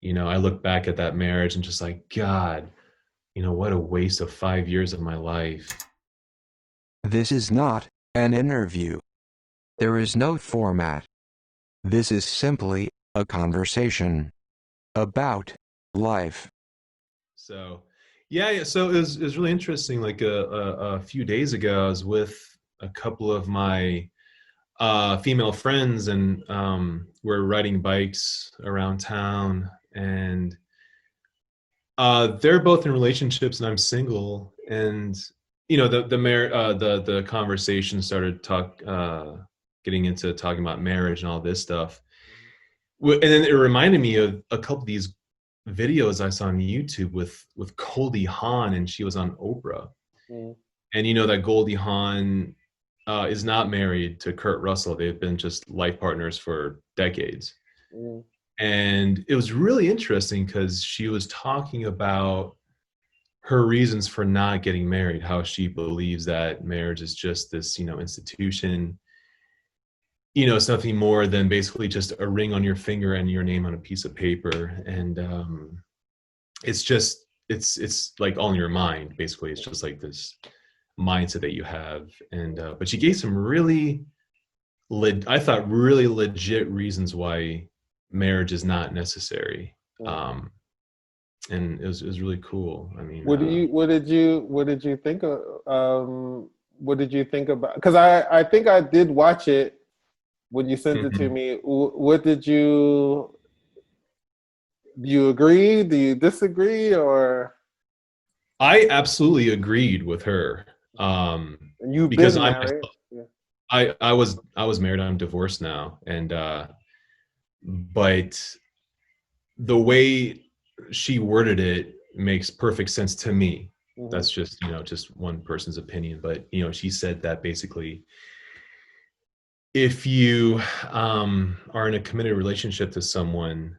I look back at that marriage and just like, God, what a waste of 5 years of my life. This is not an interview. There is no format. This is simply a conversation about life. So, yeah. So it was really interesting. Like a few days ago, I was with a couple of my female friends, and we're riding bikes around town, and they're both in relationships, and I'm single. And the conversation started getting into talking about marriage and all this stuff. And then it reminded me of a couple of these videos I saw on YouTube with Goldie Hawn, and she was on Oprah. Mm, And you know that Goldie Hawn is not married to Kurt Russell. They've been just life partners for decades. mm, And it was really interesting because she was talking about her reasons for not getting married, how she believes that marriage is just this, institution. It's nothing more than basically just a ring on your finger and your name on a piece of paper. And it's just, it's like all in your mind, basically. It's just like this mindset that you have. And but she gave some really I thought really legit reasons why marriage is not necessary. mm. And it was really cool. I mean, What did you think of what did you think about, because I think I did watch it when you sent it to mhm. me. What did you, do you agree, do you disagree, or I absolutely agreed with her. Um, you've because been I married? Yeah. I was married. I'm divorced now, and but the way she worded it makes perfect sense to me. Hmm. That's just just one person's opinion, but she said that basically if you are in a committed relationship to someone,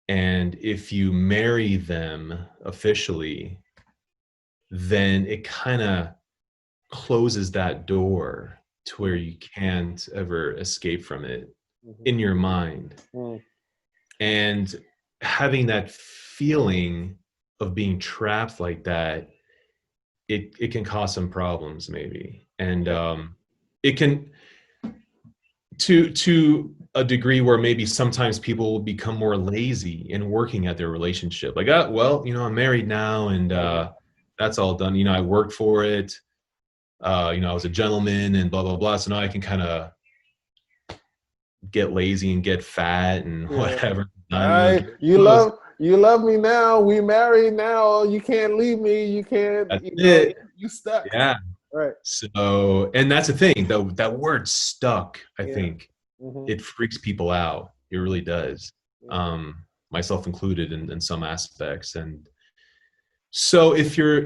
and if you marry them officially, then it kind of closes that door to where you can't ever escape from it Hmm. in your mind. Hmm. And having that feeling of being trapped like that, it can cause some problems maybe. And Yeah. it can, to a degree where maybe sometimes people will become more lazy in working at their relationship. Like, well, I'm married now, and Hmm. that's all done. I worked for it. I was a gentleman and blah blah blah. So now I can kind of get lazy and get fat and Yeah. whatever. I Get clothes. you love me now. We married now. You can't leave me. You can't. That's it. You stuck. Yeah. Right. So, and that's the thing. That word "stuck," I Yeah. think Hmm. it freaks people out. It Hmm. really does. Yeah. Myself included in some aspects. And so if you're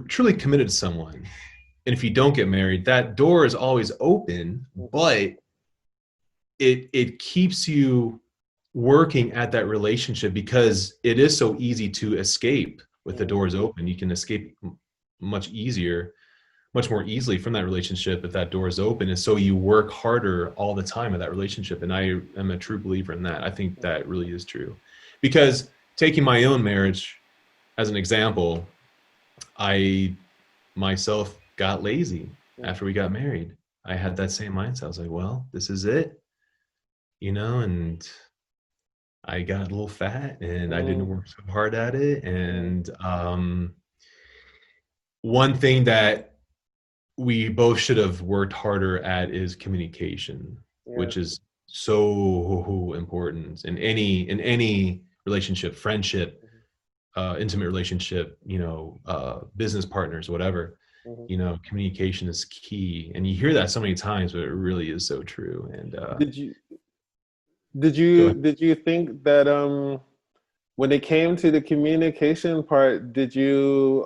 truly committed to someone, and if you don't get married, that door is always open, Hmm. but it keeps you working at that relationship because it is so easy to escape with the Hmm. doors open. You can escape much more easily from that relationship if that door is open. And so you work harder all the time at that relationship. And I am a true believer in that. I think that really is true. Because taking my own marriage as an example, I myself got lazy after we got married. I had that same mindset. I was like, well, this is it, and I got a little fat and I didn't Hmm. work so hard at it. Hmm. And one thing that we both should have worked harder at is communication, Yeah. which is so important in any relationship, friendship, intimate relationship, business partners, whatever. Hmm. Communication is key, and you hear that so many times, but it really is so true. And Did you did go you ahead. did you think that when it came to the communication part, did you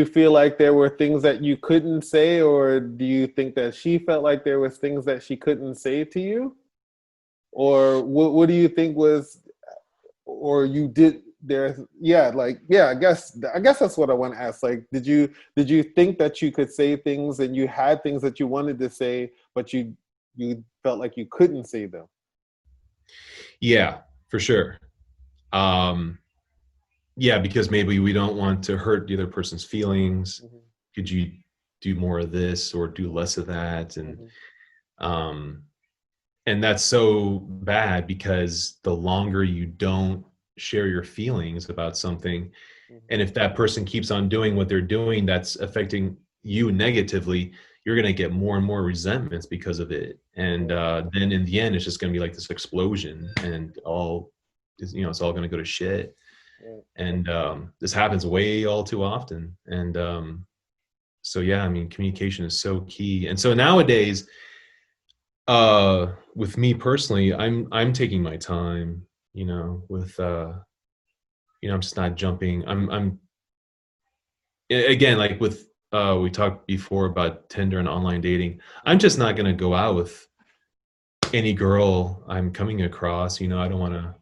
feel like there were things that you couldn't say, or do you think that she felt like there was things that she couldn't say to you? Or what do you think was, or you did there? Yeah, like, yeah, I guess that's what I want to ask. Like, did you think that you could say things and you had things that you wanted to say, but you felt like you couldn't say them. Yeah, for sure. Um, yeah, because maybe we don't want to hurt the other person's feelings. Mm-hmm. Could you do more of this or do less of that? Mm-hmm. Um, and that's so bad because the longer you don't share your feelings about something, Mm-hmm. and if that person keeps on doing what they're doing that's affecting you negatively, you're going to get more and more resentments because of it. And then in the end, it's just going to be like this explosion, and all is, it's all going to go to shit. Right. And this happens way all too often. And so yeah, I mean, communication is so key. And so nowadays, with me personally, I'm taking my time, with I'm just not jumping. I'm again, like with we talked before about Tinder and online dating. I'm just not going to go out with any girl I'm coming across. I don't want to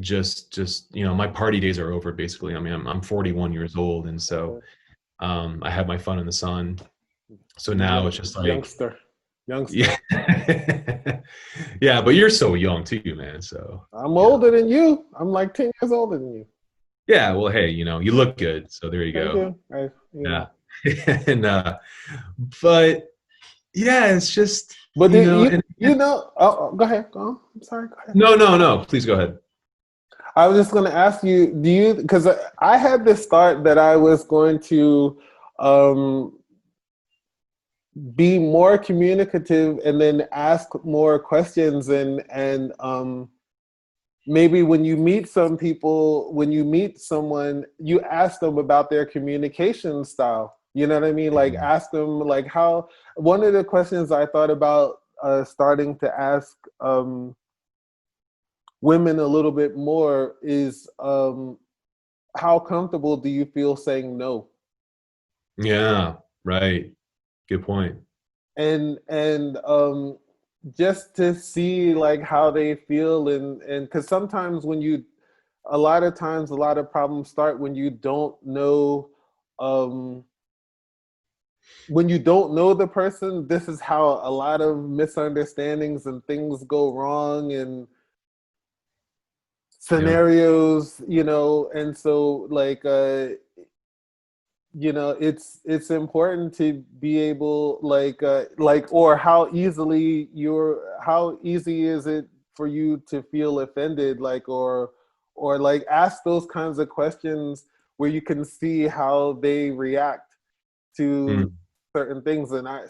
just my party days are over basically. I mean, I'm 41 years old, and so I have my fun in the sun. So now it's just like, Youngster. yeah. Yeah, but you're so young too, man. So I'm older than you. I'm like 10 years older than you. yeah, well, hey, you look good, so there you Thank go. you. Yeah. And but yeah, it's just But and go ahead. Go on. I'm sorry. Go ahead. no, please go ahead. I was just going to ask you, because I had this thought that I was going to be more communicative and then ask more questions and maybe when you meet someone, you ask them about their communication style. You know what I mean? Like ask them like how, one of the questions I thought about starting to ask women a little bit more is how comfortable do you feel saying no? Yeah, right. Good point. And just to see like how they feel and because sometimes a lot of times a lot of problems start um when you don't know the person. This is how a lot of misunderstandings and things go wrong and Yeah. scenarios, and so like it's important to be able or how easy is it for you to feel offended, like or like ask those kinds of questions where you can see how they react to Mm. certain things. And I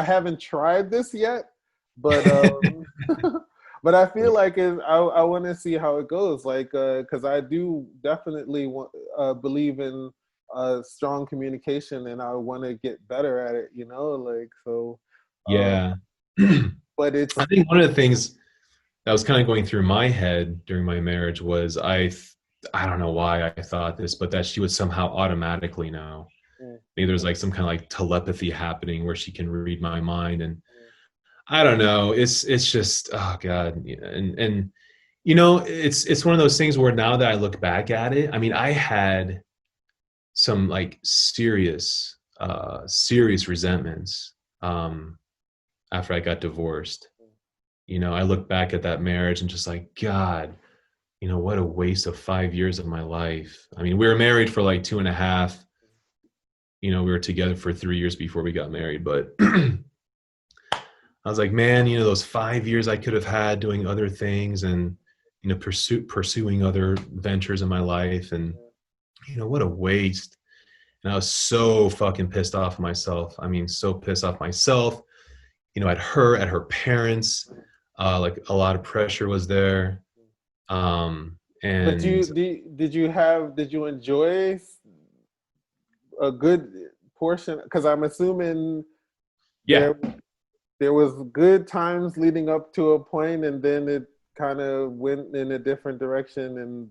haven't tried this yet, but but I feel like I want to see how it goes, like because I do definitely believe in strong communication, and I want to get better at it, like so. Yeah. But it's I think one of the things that was kind of going through my head during my marriage was I don't know why I thought this, but that she would somehow automatically know. mm, Maybe there's like some kind of like telepathy happening where she can read my mind, and I don't know. It's just, oh God. Yeah, and it's one of those things where now that I look back at it, I mean, I had some like serious resentments after I got divorced. I look back at that marriage and just like, God, what a waste of 5 years of my life. I mean, we were married for like 2.5. We were together for 3 years before we got married, but I was like, man, those 5 years I could have had doing other things and, pursuing other ventures in my life. And, what a waste. And I was so fucking pissed off myself. I mean, so pissed off myself, at her, at her parents. Like a lot of pressure was there. but And did you enjoy a good portion, because I'm assuming yeah, there was good times leading up to a point, and then it kind of went in a different direction, and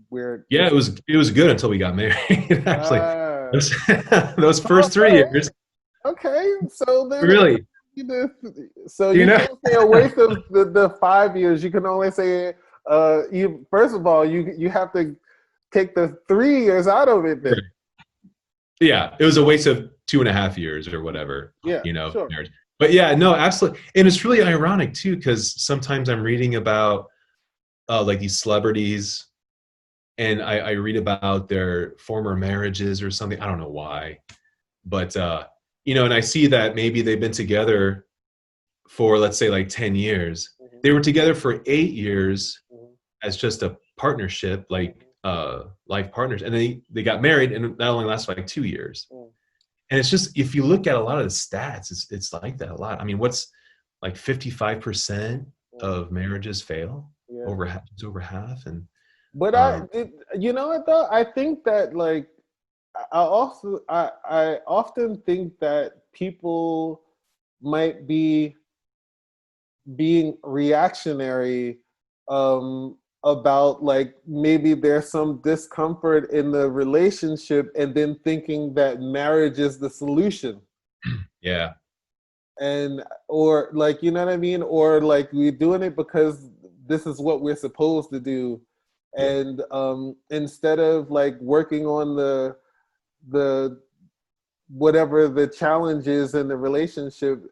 where yeah, it was good until we got married. Actually, ah those first 3 years, okay, so then really, so you you know, can't say a waste of the 5 years. You can only say you first of all you have to take the 3 years out of it then. Yeah, it was a waste of 2.5 years or whatever, Yeah, of sure. marriage. But yeah, no, absolutely. And it's really ironic too, because sometimes I'm reading about like these celebrities, and I read about their former marriages or something. I don't know why, but and I see that maybe they've been together for, let's say, like 10 years. Hmm. They were together for 8 years Hmm. as just a partnership, like Hmm. life partners, and they got married, and that only lasted like 2 years. Hmm. And it's just, if you look at a lot of the stats, it's like that a lot. I mean, what's like 55% Hmm. of marriages fail? Yeah. Over half, it's over half. And But um you know what though? I think that like I often think that people might be being reactionary about like maybe there's some discomfort in the relationship and then thinking that marriage is the solution, yeah. and or like you know what I mean, or like we're doing it because this is what we're supposed to do, Yeah. and instead of like working on the whatever the challenge is in the relationship.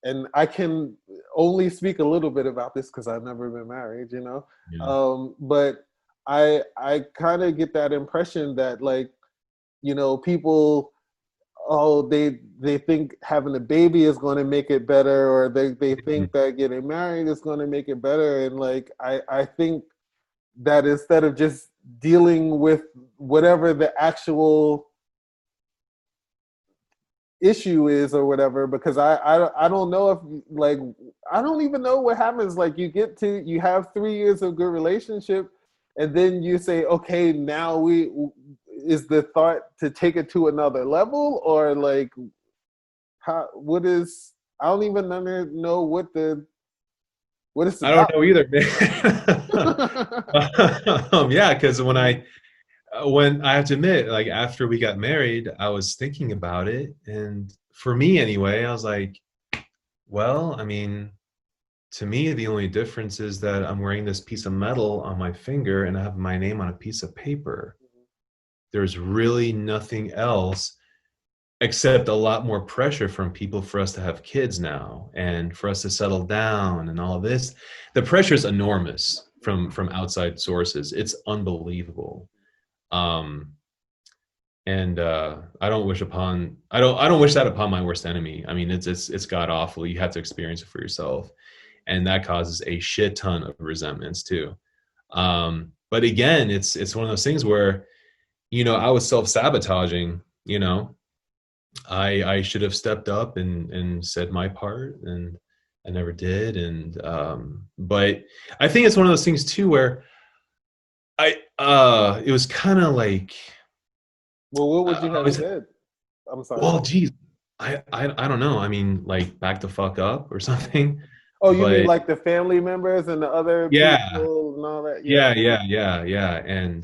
And I can only speak a little bit about this because I've never been married, you know. Yeah. But I kind of get that impression that like people, oh, they think having a baby is going to make it better, or they Mhm. think that getting married is going to make it better, and like I think that instead of just dealing with whatever the actual issue is or whatever, because I don't know if like I don't even know what happens, like you have 3 years of good relationship and then you say, okay, now we is the thought to take it to another level, or like how what is I don't even know what it's I don't about. know either, man. Yeah, because when I have to admit, like after we got married, I was thinking about it, and for me anyway, I was like, well, I mean, to me, the only difference is that I'm wearing this piece of metal on my finger and I have my name on a piece of paper. There's really nothing else except a lot more pressure from people for us to have kids now and for us to settle down and all this. The pressure is enormous from outside sources. It's unbelievable. Um, and I don't wish that upon my worst enemy. I mean, it's god awful. You have to experience it for yourself, and that causes a shit ton of resentments too. But again, it's one of those things where I was self-sabotaging. I should have stepped up and said my part, and I never did. And but I think it's one of those things too where it was kind of like Well, what would you I have was said? I'm sorry. well, geez, I don't know. I mean, like back the fuck up or something. Oh, you mean But like the family members and the other yeah, people and all that? Yeah. yeah,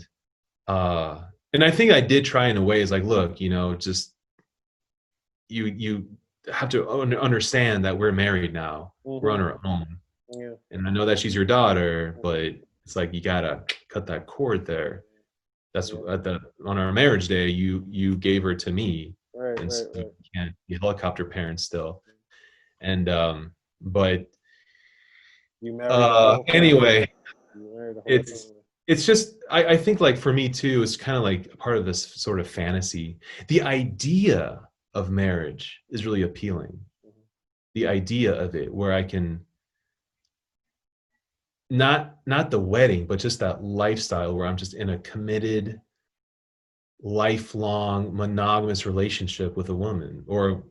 uh and I think I did try in a way. Is like, look, just you have to understand that we're married now. We're on Hmm. our own, Yeah. and I know that she's your daughter, Mhm. but it's like you gotta cut that cord there. That's Yeah. at the on our marriage day. You gave her to me, Right. and so Right. you Right. can't be helicopter parents still. And but You married a whole family. anyway, You married a whole it's family. it's just I think, like, for me too, it's kind of like part of this sort of fantasy. The idea of marriage is really appealing. Mhm. The idea of it, where I can, not the wedding, but just that lifestyle where I'm just in a committed, lifelong, monogamous relationship with a woman, or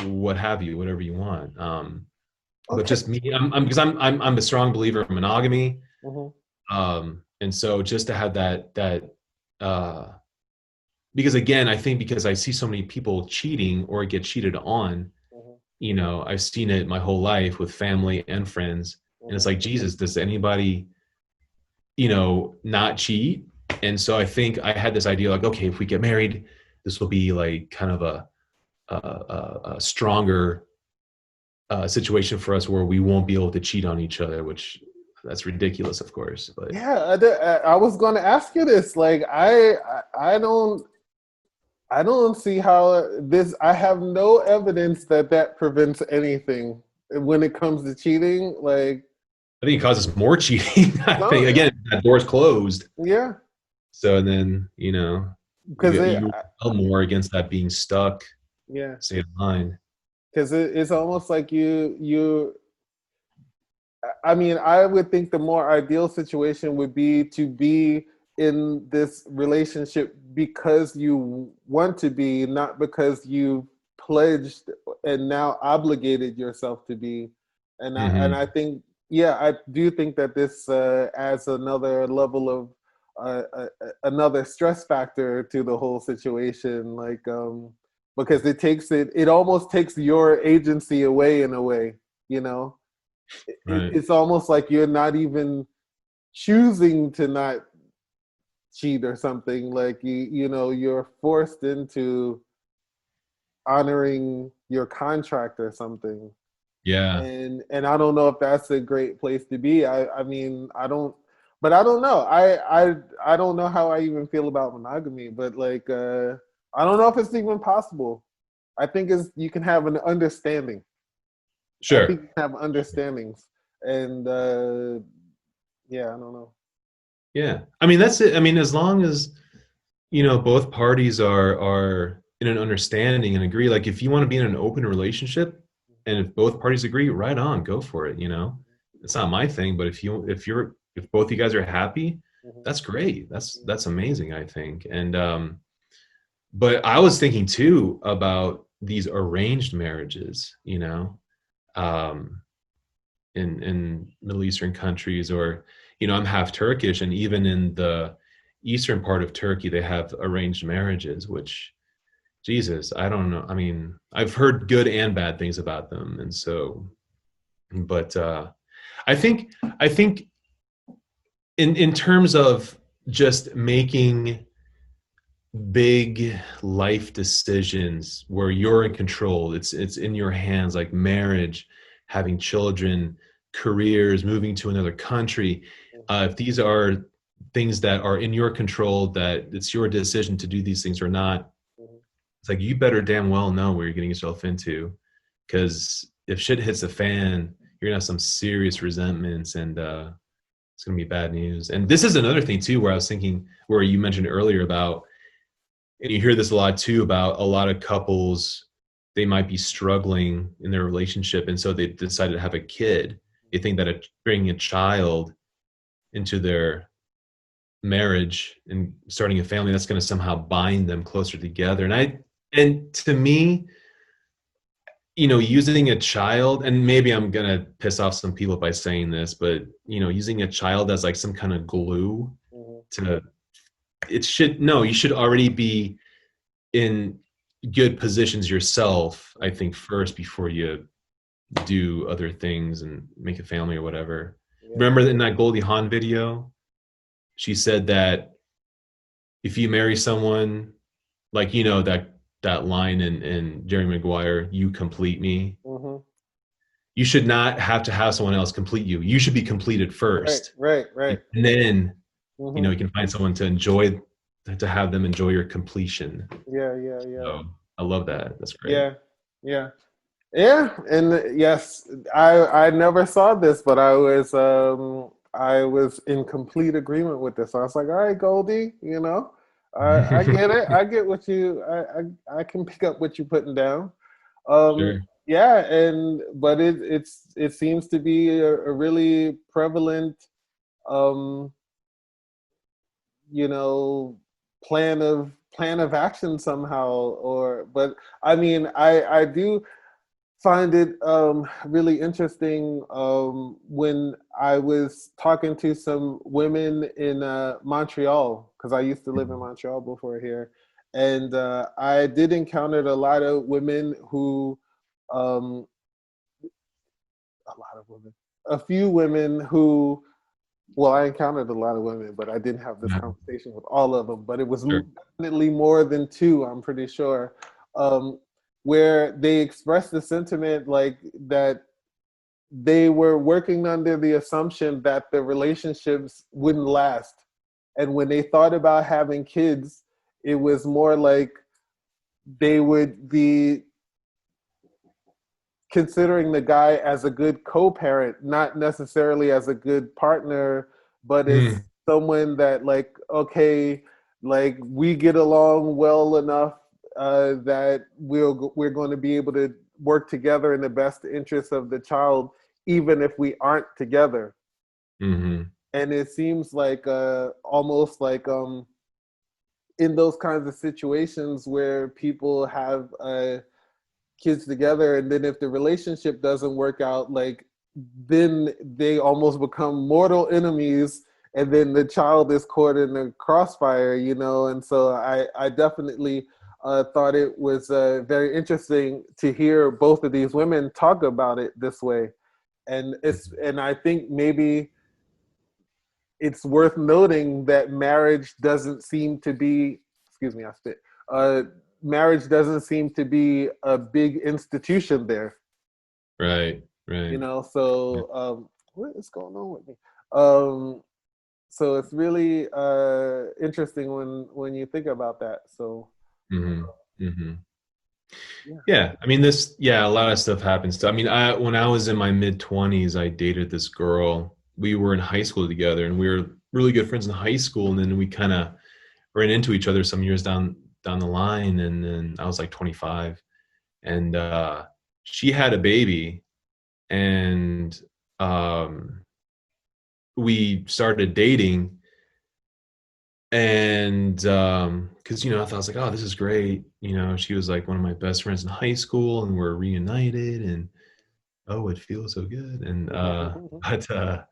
what have you, whatever you want. But Okay. just me, I'm because I'm a strong believer in monogamy. Hmm. And so just to have that uh because again, I think because I see so many people cheating or get cheated on, Hmm. I've seen it my whole life with family and friends. And it's Hmm. like, Jesus, does anybody, not cheat? And so I think I had this idea, like, okay, if we get married, this will be like kind of a stronger situation for us where we won't be able to cheat on each other, which that's ridiculous, of course. But Yeah. I was going to ask you this. Like, I don't. I don't see how this. I have no evidence that that prevents anything when it comes to cheating. Like, I think it causes more cheating. I think no, again, that door's closed. yeah, So then, because you rebel more against that being stuck, yeah, state of mind. because it's almost like you. I mean, I would think the more ideal situation would be to be in this relationship because you want to be, not because you pledged and now obligated yourself to be. And I Hmm. think, yeah, I do think that this adds another level of another stress factor to the whole situation, like because it almost takes your agency away in a way, you know. Right. It's almost like you're not even choosing to not cheat or something. Like you're forced into honoring your contract or something. Yeah. And I don't know if that's a great place to be. I mean, I don't, but I don't know. I don't know how I even feel about monogamy, but like I don't know if it's even possible. I think is you can have an understanding. I think Sure. you can have understandings, and yeah, I don't know. Yeah. I mean, that's it. I mean, as long as, both parties are in an understanding and agree, like if you want to be in an open relationship and if both parties agree, right on, go for it. It's not my thing, but if both you guys are happy, Mhm. that's great. That's amazing, I think. And but I was thinking too about these arranged marriages, um in Middle Eastern countries, or I'm half Turkish, and even in the eastern part of Turkey, they have arranged marriages, which, Jesus, I don't know. I mean, I've heard good and bad things about them, and so, but I think I think in terms of just making big life decisions where you're in control, it's in your hands, like marriage, having children, careers, moving to another country. If these are things that are in your control, that it's your decision to do these things or not, Mhm. it's like you better damn well know where you're getting yourself into, because if shit hits the fan, you're gonna have some serious resentments, and it's gonna be bad news. And this is another thing too, where I was thinking, where you mentioned earlier about, and you hear this a lot too, about a lot of couples, they might be struggling in their relationship, and so they decided to have a kid. They think that bringing a child into their marriage and starting a family, that's going to somehow bind them closer together. And to me, using a child, and maybe I'm going to piss off some people by saying this, but using a child as like some kind of glue Mhm. to, it should, no, you should already be in good positions yourself, I think, first, before you do other things and make a family or whatever. Yeah. Remember in that Goldie Hawn video, she said that if you marry someone, like, that line in Jerry Maguire, "You complete me." Mhm. You should not have to have someone else complete you. You should be completed Right. first, Right. and Right. then Mhm. you can find someone to have them enjoy your completion. Yeah. Yeah. Yeah. So I love that. That's great. Yeah. Yeah. Yeah. And yes, I never saw this, but I was in complete agreement with this. I was like, all right, Goldie, I get it. I get what I can pick up what you're putting down. Sure. Yeah, but it seems to be a really prevalent um, you know, plan of action somehow. Or but I mean, I do find it really interesting when I was talking to some women in Montreal, because I used to live in Montreal before here, and I did encounter a lot of women who um, a lot of women, a few women who, well, I encountered a lot of women, but I didn't have this Yeah, conversation with all of them. But it was sure. definitely more than two, I'm pretty sure, um, where they expressed the sentiment like that they were working under the assumption that the relationships wouldn't last. And when they thought about having kids, it was more like they would be considering the guy as a good co-parent, not necessarily as a good partner, but as Mm, someone that like, okay, like we get along well enough that we're going to be able to work together in the best interest of the child, even if we aren't together. mm-hmm. And it seems like almost like in those kinds of situations where people have kids together, and then if the relationship doesn't work out, like then they almost become mortal enemies, and then the child is caught in the crossfire, you know. And so I definitely thought it was very interesting to hear both of these women talk about it this way. And I think maybe it's worth noting that marriage doesn't seem to be, excuse me, I spit. Uh, Marriage doesn't seem to be a big institution there, Right, you right. know. So what is going on with me? Um, so it's really interesting when you think about that. So Mm-hmm. Mm-hmm. yeah. Yeah, I mean this. Yeah, a lot of stuff happens. I mean, I when I was in my mid 20s, I dated this girl. We were in high school together, and we were really good friends in high school. And then we kind of ran into each other some years down the line. And then I was like 25, and she had a baby, and um, we started dating. And because I thought, I was like, oh, this is great. She was like one of my best friends in high school, and we're reunited, and oh, it feels so good. And but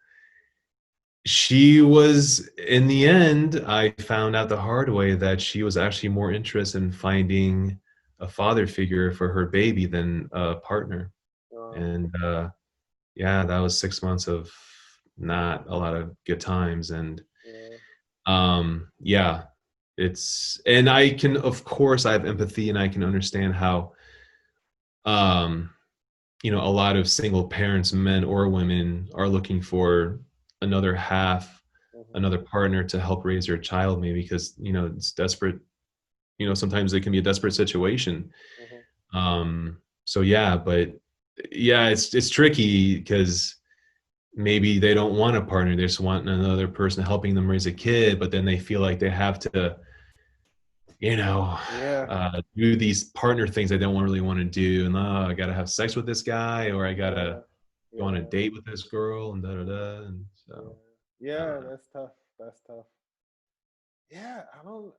she was, in the end, I found out the hard way that she was actually more interested in finding a father figure for her baby than a partner. And yeah, that was 6 months of not a lot of good times. And Yeah. yeah, and I can, of course, I have empathy, and I can understand how um a lot of single parents, men or women, are looking for another half, Mhm. another partner to help raise their child, maybe because it's desperate. Sometimes it can be a desperate situation. Mhm. So yeah, but yeah, it's tricky because maybe they don't want a partner, they just want another person helping them raise a kid, but then they feel like they have to you know, Yeah. do these partner things I don't really want to do, and I gotta have sex with this guy, or I Yeah. gotta go on a Yeah. date with this girl, and da da da. And Yeah. so I Yeah. don't know. That's tough. That's tough. Yeah. I don't.